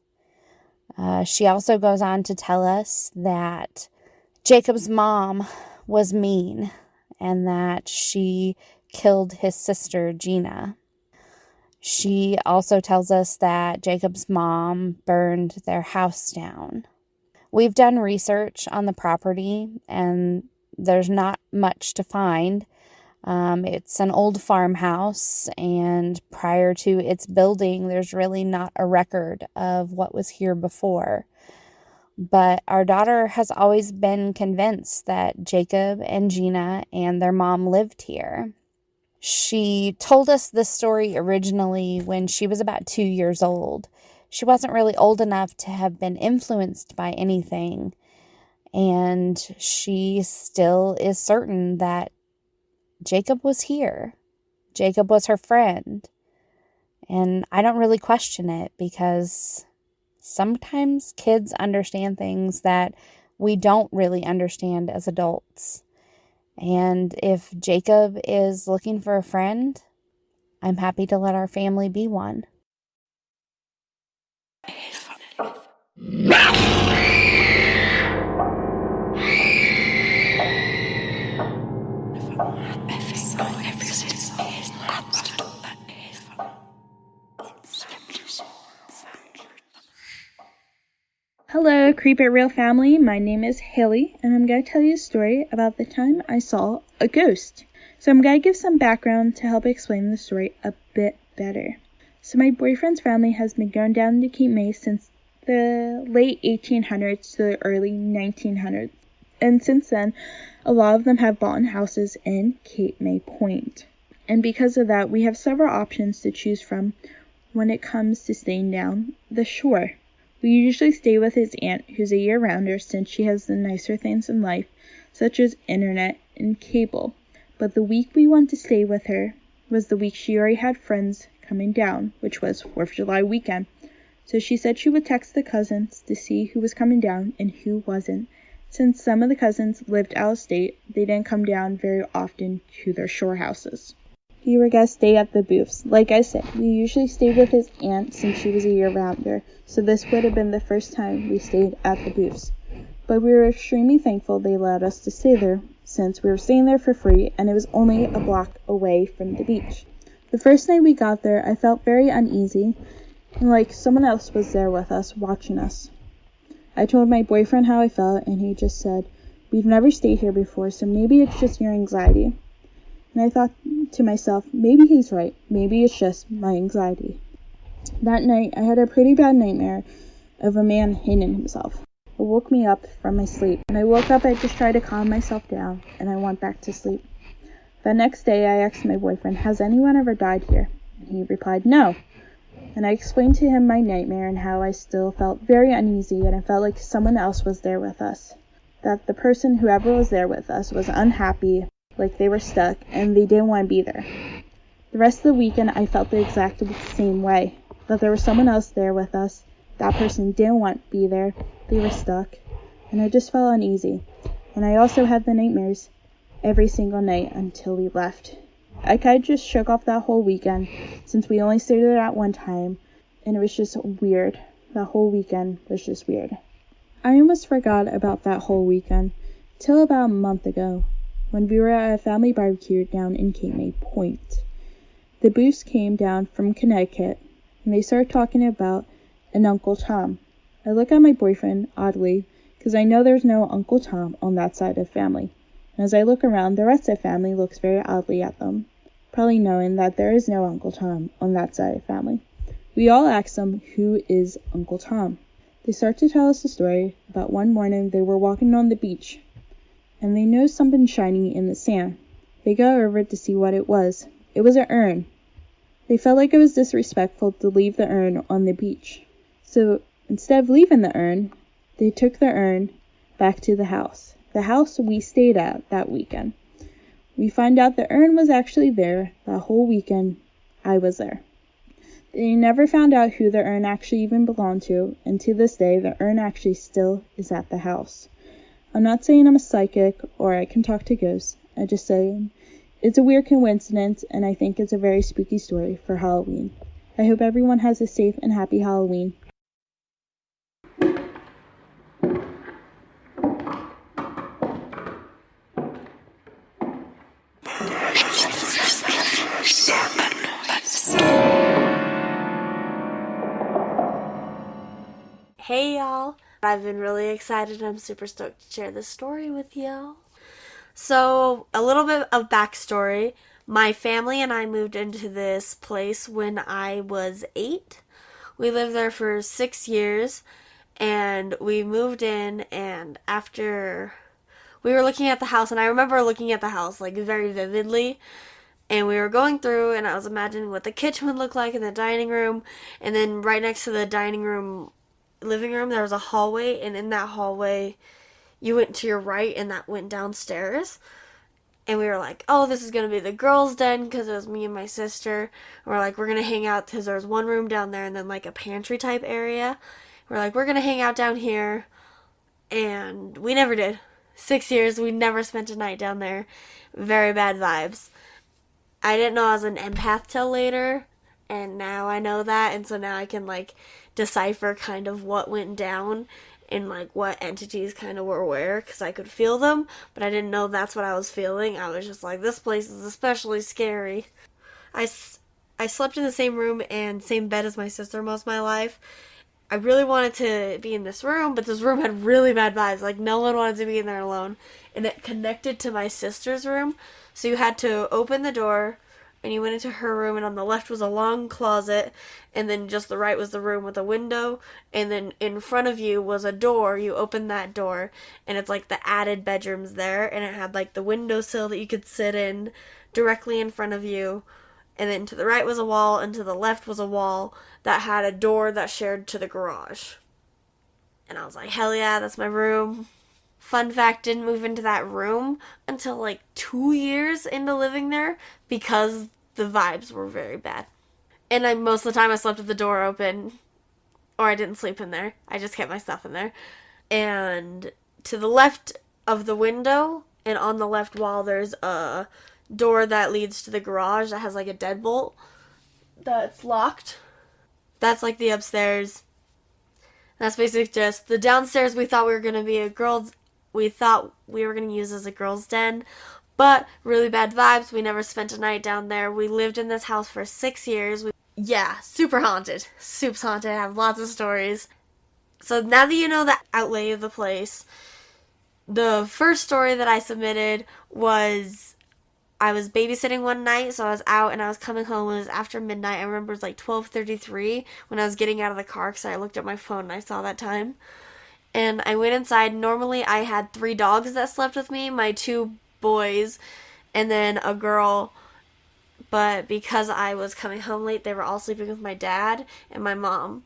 She also goes on to tell us that Jacob's mom was mean and that she killed his sister Gina. She also tells us that Jacob's mom burned their house down. We've done research on the property and there's not much to find. It's an old farmhouse, and prior to its building, there's really not a record of what was here before. But our daughter has always been convinced that Jacob and Gina and their mom lived here. She told us this story originally when she was about 2 years old. She wasn't really old enough to have been influenced by anything, and she still is certain that Jacob was here. Jacob was her friend. And I don't really question it, because sometimes kids understand things that we don't really understand as adults. And if Jacob is looking for a friend, I'm happy to let our family be one. Hello, Creep It Real family. My name is Haley, and I'm going to tell you a story about the time I saw a ghost. So I'm going to give some background to help explain the story a bit better. So my boyfriend's family has been going down to Cape May since the late 1800s to the early 1900s. And since then, a lot of them have bought houses in Cape May Point. And because of that, we have several options to choose from when it comes to staying down the shore. We usually stay with his aunt, who's a year-rounder since she has the nicer things in life, such as internet and cable. But the week we went to stay with her was the week she already had friends coming down, which was 4th of July weekend. So she said she would text the cousins to see who was coming down and who wasn't. Since some of the cousins lived out of state, they didn't come down very often to their shore houses. He were going to stay at the booths. Like I said, we usually stayed with his aunt since she was a year-rounder, so this would have been the first time we stayed at the booths. But we were extremely thankful they allowed us to stay there, since we were staying there for free and it was only a block away from the beach. The first night we got there, I felt very uneasy, and like someone else was there with us, watching us. I told my boyfriend how I felt, and he just said, "We've never stayed here before, so maybe it's just your anxiety." And I thought to myself, maybe he's right. Maybe it's just my anxiety. That night, I had a pretty bad nightmare of a man hanging himself. It woke me up from my sleep. When I woke up, I just tried to calm myself down, and I went back to sleep. The next day, I asked my boyfriend, "Has anyone ever died here?" And he replied, "No." And I explained to him my nightmare and how I still felt very uneasy and I felt like someone else was there with us. That the person, whoever was there with us, was unhappy, like they were stuck, and they didn't want to be there. The rest of the weekend, I felt the exact same way. That there was someone else there with us. That person didn't want to be there. They were stuck. And I just felt uneasy. And I also had the nightmares every single night until we left. I kind of just shook off that whole weekend since we only stayed there at one time. And it was just weird. That whole weekend was just weird. I almost forgot about that whole weekend till about a month ago when we were at a family barbecue down in Cape May Point. The Booths came down from Connecticut and they started talking about an Uncle Tom. I look at my boyfriend oddly because I know there's no Uncle Tom on that side of the family. And as I look around, the rest of the family looks very oddly at them, probably knowing that there is no Uncle Tom on that side of the family. We all ask them, who is Uncle Tom? They start to tell us a story about one morning they were walking on the beach and they noticed something shining in the sand. They got over to see what it was. It was an urn. They felt like it was disrespectful to leave the urn on the beach. So instead of leaving the urn, they took the urn back to the house we stayed at that weekend. We find out the urn was actually there that whole weekend I was there. They never found out who the urn actually even belonged to, and to this day, the urn actually still is at the house. I'm not saying I'm a psychic or I can talk to ghosts. I just say it's a weird coincidence, and I think it's a very spooky story for Halloween. I hope everyone has a safe and happy Halloween. Hey y'all, I've been really excited. I'm super stoked to share this story with y'all. So, a little bit of backstory. My family and I moved into this place when I was 8. We lived there for 6 years, and we moved in, and after we were looking at the house, and I remember looking at the house like very vividly, and we were going through, and I was imagining what the kitchen would look like in the dining room, and then right next to the dining room living room there was a hallway, and in that hallway you went to your right and that went downstairs. And we were like, oh, this is gonna be the girls' den, because it was me and my sister. And we're like, we're gonna hang out, because there was one room down there and then like a pantry type area. We're like, we're gonna hang out down here, and we never did. 6 years, we never spent a night down there. Very bad vibes. I didn't know I was an empath till later, and now I know that, and so now I can like decipher kind of what went down and like what entities kind of were where, because I could feel them, but I didn't know that's what I was feeling. I was just like, this place is especially scary. I slept in the same room and same bed as my sister most of my life. I really wanted to be in this room, but this room had really bad vibes. Like, no one wanted to be in there alone. And it connected to my sister's room, so you had to open the door, and you went into her room, and on the left was a long closet, and then just the right was the room with a window, and then in front of you was a door. You opened that door, and it's like the added bedrooms there, and it had like the windowsill that you could sit in directly in front of you, and then to the right was a wall, and to the left was a wall that had a door that shared to the garage. And I was like, hell yeah, that's my room. Fun fact, didn't move into that room until like 2 years into living there because the vibes were very bad. And most of the time I slept with the door open, or I didn't sleep in there. I just kept my stuff in there. And to the left of the window and on the left wall, there's a door that leads to the garage that has like a deadbolt that's locked. That's like the upstairs. That's basically just the downstairs. We thought we were going to be we thought we were going to use as a girls' den, but really bad vibes. We never spent a night down there. We lived in this house for 6 years. Yeah, super haunted. Super haunted. I have lots of stories. So now that you know the outlay of the place, the first story that I submitted was I was babysitting one night, so I was out and I was coming home. It was after midnight. I remember it was like 12:33 when I was getting out of the car because I looked at my phone and I saw that time. And I went inside. Normally I had 3 dogs that slept with me, my 2 boys, and then a girl. But because I was coming home late, they were all sleeping with my dad and my mom.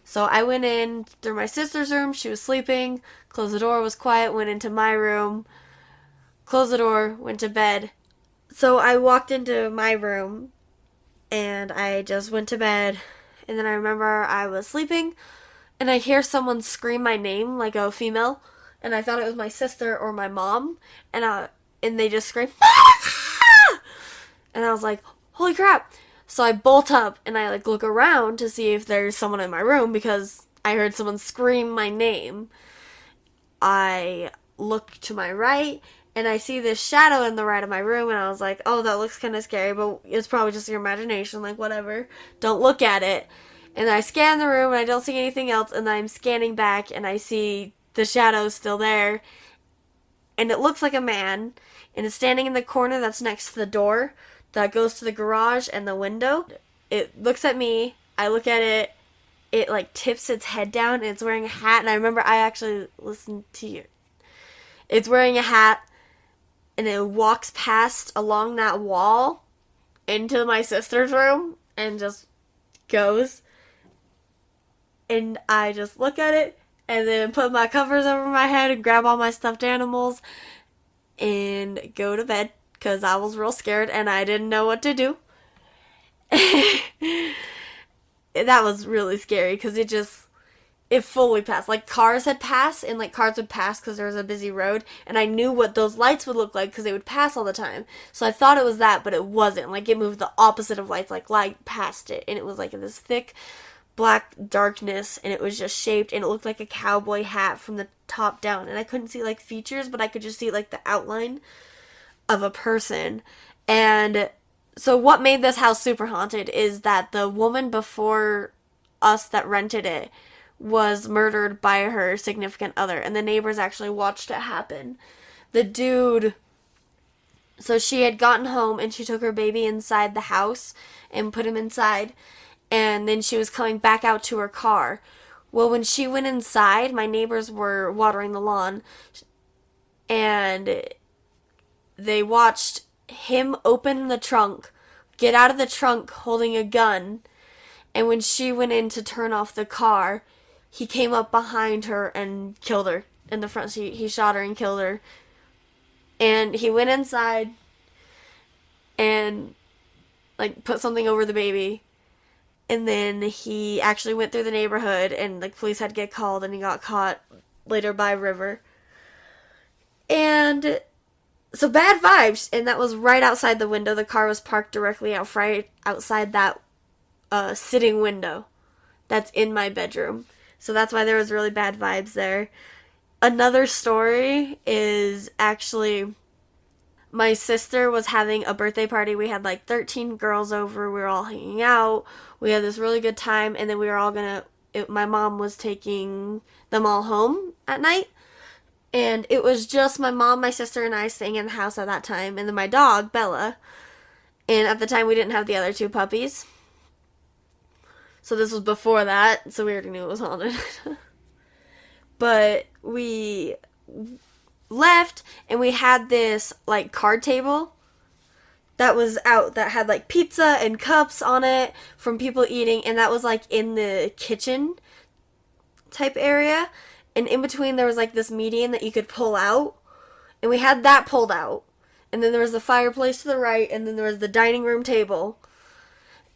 So I went in through my sister's room. She was sleeping. Closed the door, was quiet, went into my room. Closed the door, went to bed. So I walked into my room and I just went to bed. And then I remember I was sleeping and I hear someone scream my name, like a female, and I thought it was my sister or my mom, and they just screamed, ah! And I was like, holy crap. So I bolt up and I like look around to see if there's someone in my room because I heard someone scream my name. I look to my right and I see this shadow in the right of my room, and I was like, oh, that looks kind of scary, but it's probably just your imagination, like whatever, don't look at it. And I scan the room and I don't see anything else, and I'm scanning back and I see the shadow still there, and it looks like a man, and it's standing in the corner that's next to the door that goes to the garage and the window. It looks at me, I look at it, it like tips its head down, and it's wearing a hat, and I remember I actually listened to you. It's wearing a hat, and it walks past along that wall into my sister's room and just goes. And I just look at it and then put my covers over my head and grab all my stuffed animals and go to bed because I was real scared and I didn't know what to do. That was really scary because it fully passed. Like cars had passed, and like cars would pass because there was a busy road, and I knew what those lights would look like because they would pass all the time. So I thought it was that, but it wasn't. Like it moved the opposite of lights, like light past it, and it was like in this thick black darkness, and it was just shaped, and it looked like a cowboy hat from the top down, and I couldn't see like features, but I could just see like the outline of a person. And so what made this house super haunted is that the woman before us that rented it was murdered by her significant other, and the neighbors actually watched it happen. The dude, so she had gotten home and she took her baby inside the house and put him inside, and then she was coming back out to her car. Well, when she went inside, my neighbors were watering the lawn, and they watched him open the trunk, get out of the trunk holding a gun, and when she went in to turn off the car, he came up behind her and killed her in the front seat. He shot her and killed her. And he went inside and like put something over the baby. And then he actually went through the neighborhood, and like police had to get called, and he got caught later by a river. And so bad vibes, and that was right outside the window. The car was parked directly outside that sitting window that's in my bedroom. So that's why there was really bad vibes there. Another story is actually my sister was having a birthday party. We had like 13 girls over. We were all hanging out. We had this really good time, and then we were all my mom was taking them all home at night. And it was just my mom, my sister, and I staying in the house at that time, and then my dog, Bella. And at the time, we didn't have the other 2 puppies. So this was before that, so we already knew it was haunted. But we left, and we had this, like, card table that was out that had, like, pizza and cups on it from people eating, and that was, like, in the kitchen type area. And in between, there was, like, this median that you could pull out, and we had that pulled out. And then there was the fireplace to the right, and then there was the dining room table.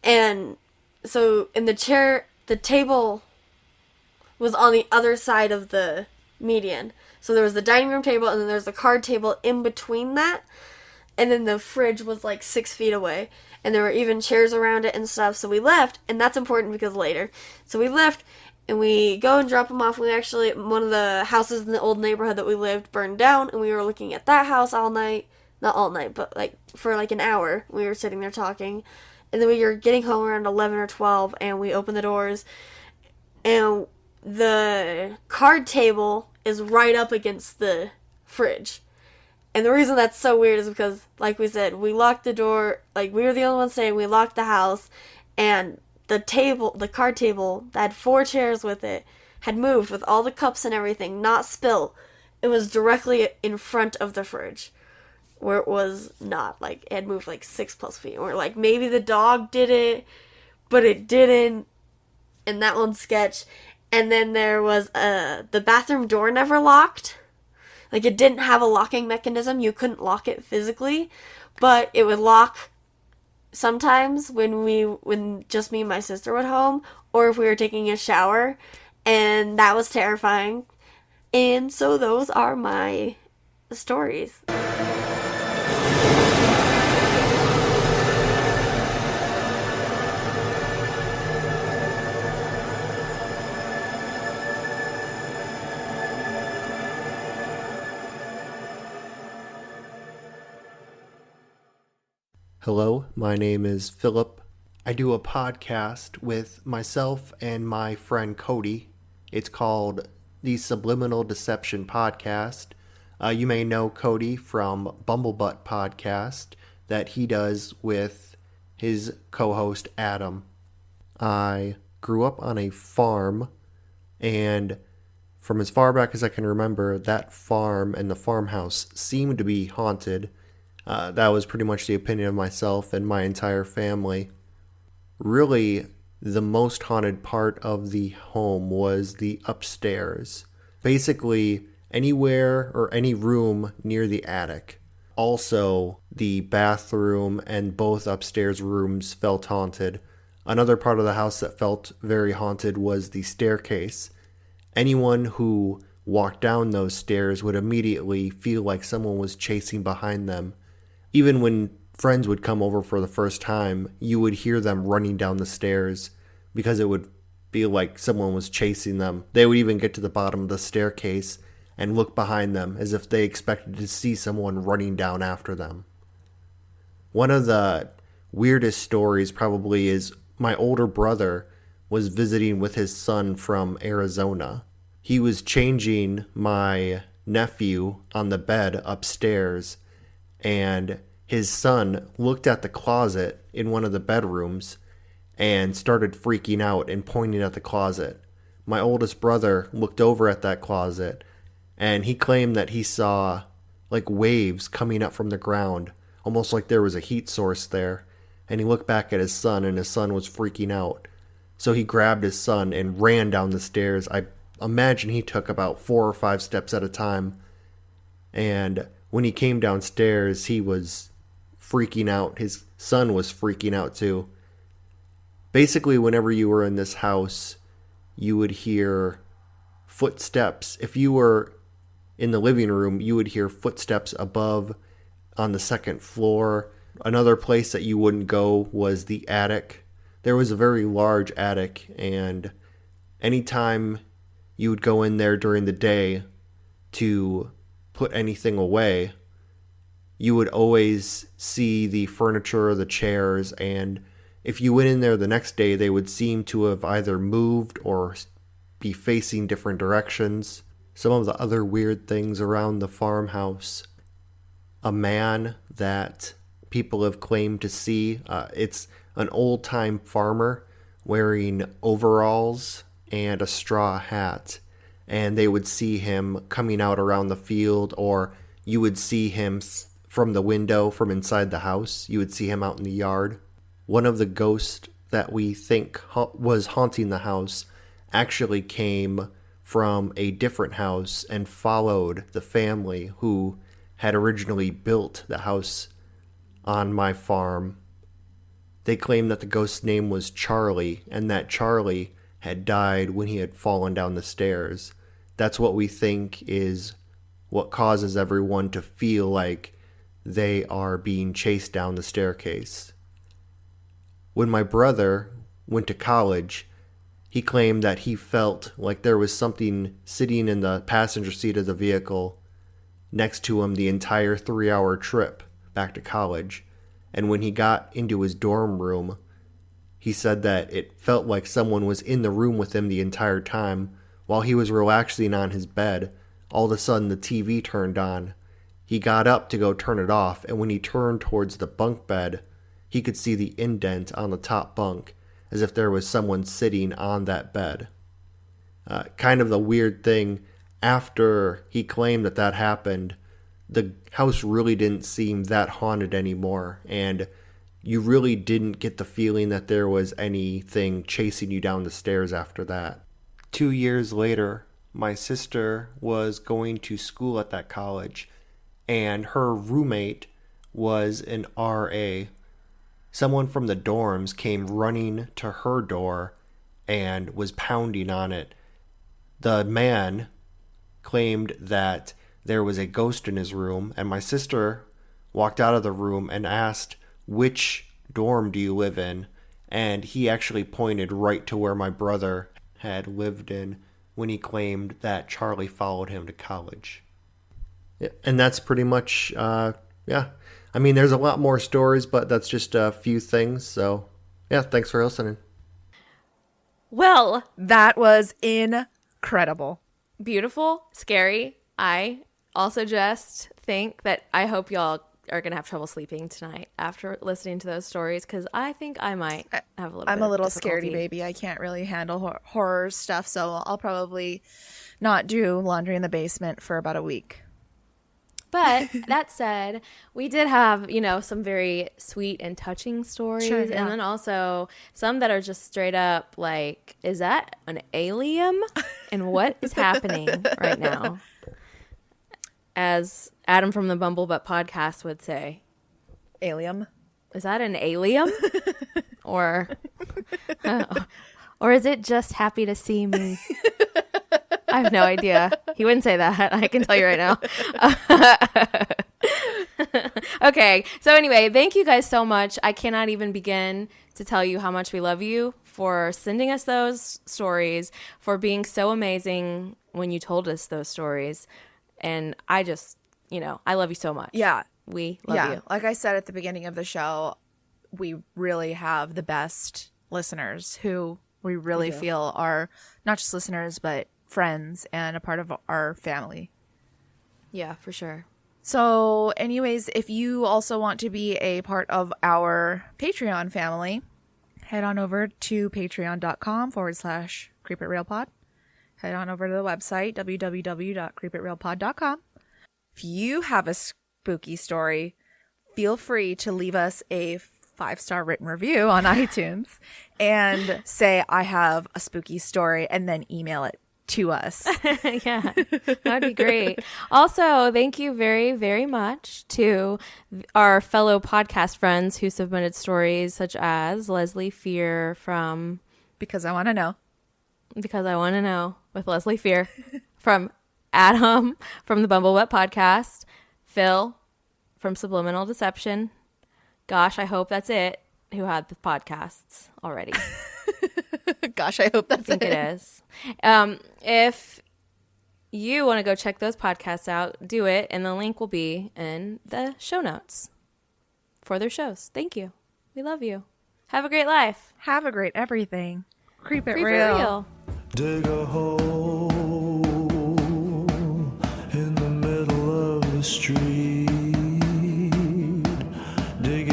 And so in the table was on the other side of the median. So there was the dining room table, and then there was the card table in between that. And then the fridge was like 6 feet away. And there were even chairs around it and stuff. So we left, and that's important because later. So we left, and we go and drop them off. We actually, one of the houses in the old neighborhood that we lived burned down, and we were looking at that house all night. Not all night, but like for like an hour. We were sitting there talking. And then we were getting home around 11 or 12, and we opened the doors. And the card table is right up against the fridge. And the reason that's so weird is because, like we said, we locked the door. Like, we were the only ones saying we locked the house. And the card table that had 4 chairs with it, had moved with all the cups and everything, not spill. It was directly in front of the fridge, where it was not. Like, it had moved like 6+ feet. Or like, maybe the dog did it, but it didn't. And that one's sketch. And then there was the bathroom door never locked. Like, it didn't have a locking mechanism. You couldn't lock it physically, but it would lock sometimes when just me and my sister were home, or if we were taking a shower, and that was terrifying. And so those are my stories. Hello, my name is Philip. I do a podcast with myself and my friend Cody. It's called the Subliminal Deception Podcast. You may know Cody from Bumblebutt Podcast that he does with his co-host Adam. I grew up on a farm, and from as far back as I can remember, that farm and the farmhouse seemed to be haunted. That was pretty much the opinion of myself and my entire family. Really, the most haunted part of the home was the upstairs. Basically, anywhere or any room near the attic. Also, the bathroom and both upstairs rooms felt haunted. Another part of the house that felt very haunted was the staircase. Anyone who walked down those stairs would immediately feel like someone was chasing behind them. Even when friends would come over for the first time, you would hear them running down the stairs because it would feel like someone was chasing them. They would even get to the bottom of the staircase and look behind them as if they expected to see someone running down after them. One of the weirdest stories probably is my older brother was visiting with his son from Arizona. He was changing my nephew on the bed upstairs, and his son looked at the closet in one of the bedrooms and started freaking out and pointing at the closet. My oldest brother looked over at that closet, and he claimed that he saw like waves coming up from the ground, almost like there was a heat source there. And he looked back at his son, and his son was freaking out. So he grabbed his son and ran down the stairs. I imagine he took about 4 or 5 steps at a time. And when he came downstairs, he was freaking out. His son was freaking out too. Basically, whenever you were in this house, you would hear footsteps. If you were in the living room, you would hear footsteps above on the second floor. Another place that you wouldn't go was the attic. There was a very large attic, and anytime you would go in there during the day to put anything away, you would always see the furniture, the chairs, and if you went in there the next day, they would seem to have either moved or be facing different directions. Some of the other weird things around the farmhouse: a man that people have claimed to see. It's an old-time farmer wearing overalls and a straw hat. And they would see him coming out around the field, or you would see him from the window from inside the house. You would see him out in the yard. One of the ghosts that we think was haunting the house actually came from a different house and followed the family who had originally built the house on my farm. They claim that the ghost's name was Charlie, and that Charlie had died when he had fallen down the stairs. That's what we think is what causes everyone to feel like they are being chased down the staircase. When my brother went to college, he claimed that he felt like there was something sitting in the passenger seat of the vehicle next to him the entire 3-hour trip back to college. And when he got into his dorm room, he said that it felt like someone was in the room with him the entire time. While he was relaxing on his bed, all of a sudden the TV turned on. He got up to go turn it off, and when he turned towards the bunk bed, he could see the indent on the top bunk, as if there was someone sitting on that bed. Kind of the weird thing, after he claimed that that happened, the house really didn't seem that haunted anymore, and you really didn't get the feeling that there was anything chasing you down the stairs after that. 2 years later, my sister was going to school at that college, and her roommate was an RA. Someone from the dorms came running to her door and was pounding on it. The man claimed that there was a ghost in his room, and my sister walked out of the room and asked, "Which dorm do you live in?" And he actually pointed right to where my brother had lived in when he claimed that Charlie followed him to college. Yeah, and that's pretty much, yeah. I mean, there's a lot more stories, but that's just a few things. So, yeah, thanks for listening. Well, that was incredible. Beautiful, scary. I also just think that I hope y'all are going to have trouble sleeping tonight after listening to those stories, because I think I might have a little I'm bit a little of difficulty. scaredy baby. I can't really handle horror stuff, so I'll probably not do laundry in the basement for about a week. But that said, we did have, some very sweet and touching stories. Sure, yeah. And then also some that are just straight up like, is that an alien? And what is happening right now? As Adam from the Bumblebutt Podcast would say. Alien. Is that an alien? or is it just happy to see me? I have no idea. He wouldn't say that. I can tell you right now. Okay. So anyway, thank you guys so much. I cannot even begin to tell you how much we love you for sending us those stories, for being so amazing when you told us those stories. And I just, I love you so much. Yeah. We love you. Like I said at the beginning of the show, we really have the best listeners who we really feel are not just listeners, but friends and a part of our family. Yeah, for sure. So anyways, if you also want to be a part of our Patreon family, head on over to patreon.com/creepitrealpod. Head on over to the website, www.creepitrealpod.com. If you have a spooky story, feel free to leave us a 5-star written review on iTunes and say, I have a spooky story, and then email it to us. Yeah, that'd be great. Also, thank you very, very much to our fellow podcast friends who submitted stories, such as Leslie Fear from Because I Want to Know. Because I Want to Know with Leslie Fear, from Adam from the Bumblebutt Podcast, Phil from Subliminal Deception. Gosh, I hope that's it, who had the podcasts already. Gosh, I hope that's it. I think it is. If you want to go check those podcasts out, do it, and the link will be in the show notes for their shows. Thank you. We love you. Have a great life. Have a great everything. Creep it Creep real. It real. Dig a hole in the middle of the street. Dig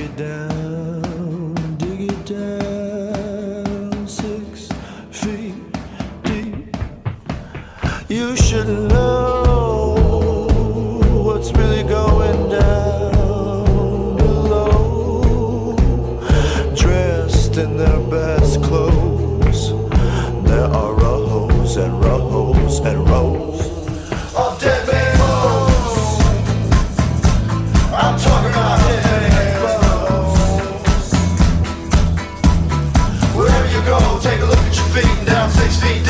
You should know what's really going down below. Dressed in their best clothes, there are rows and rows and rows of dead man clothes. I'm talking about dead man clothes. Wherever you go, take a look at your feet and down 6 feet.